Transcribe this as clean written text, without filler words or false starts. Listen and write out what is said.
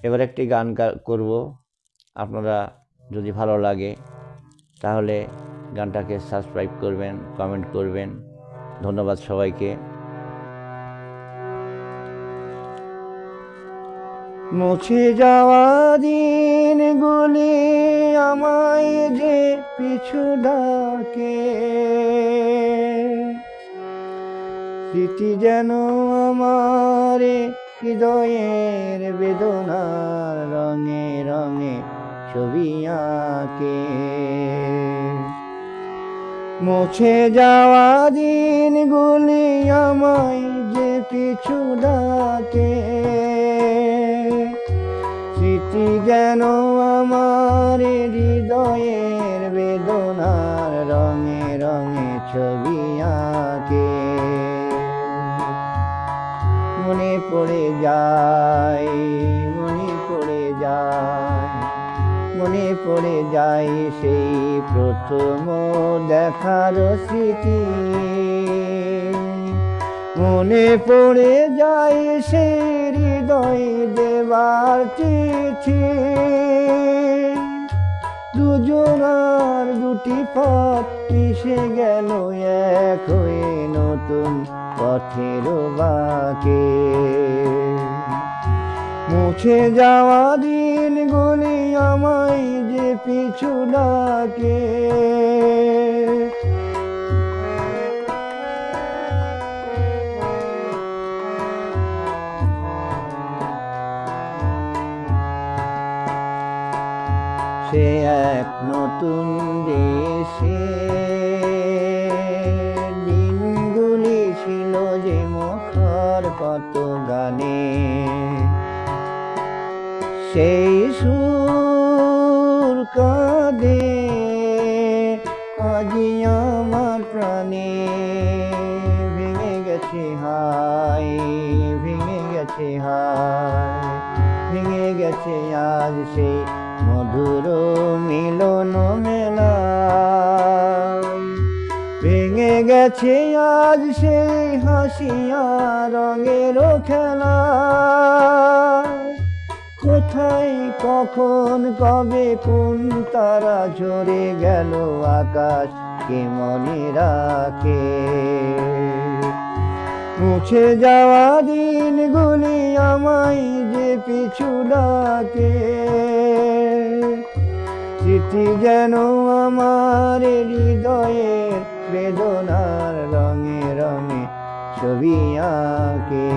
এবার একটি গান করব, আপনারা যদি ভালো লাগে তাহলে গানটাকে সাবস্ক্রাইব করবেন, কমেন্ট করবেন। ধন্যবাদ সবাইকে। মুছে যাওয়া দিনগুলি আমায় যে পিছু ডাকে, স্মৃতি যেন আমার হৃদয়ের বেদনার রঙে রঙে ছবি আঁকে। মুছে যাওয়া দিনগুলি আমায় যে পিছু ডাকে, স্মৃতি যেন আমার হৃদয়ের বেদনার রঙে রঙে ছবি আঁকে। মনে পড়ে যায়, মনে পড়ে যায়, মনে পড়ে যায় সেই প্রথম দেখার স্মৃতি। মনে পড়ে যায় সেই হৃদয় দেবার চিঠি। দুজনার দুটি পথ মিশে গেল এক হয়ে নতুন পথের বাঁকে। মুছে যাওয়া দিনগুলি আমায় যে পিছু ডাকে, সে এক নতুন দেশে দিনগুলি ছিল যে মুখর কত গানে। সেই সুর কাঁদে আজি আমার প্রাণে। ভেঙে গেছে হায়, ভেঙে গেছে হায়, ভেঙে গেছে আজ সেই মধুর মিলন মেলা। ভেঙে গেছে আজ সেই হাসিয়া রঙের খেলা। কোথায় কখন কবে কোন তারা ঝরে গেল আকাশ কে মনে রাখে। মুছে যাওয়া দিনগুলি আমায় যে পিছু ডাকে, স্মৃতি যেন আমার হৃদয়ের বেদনার রঙে রঙে ছবি আঁকে।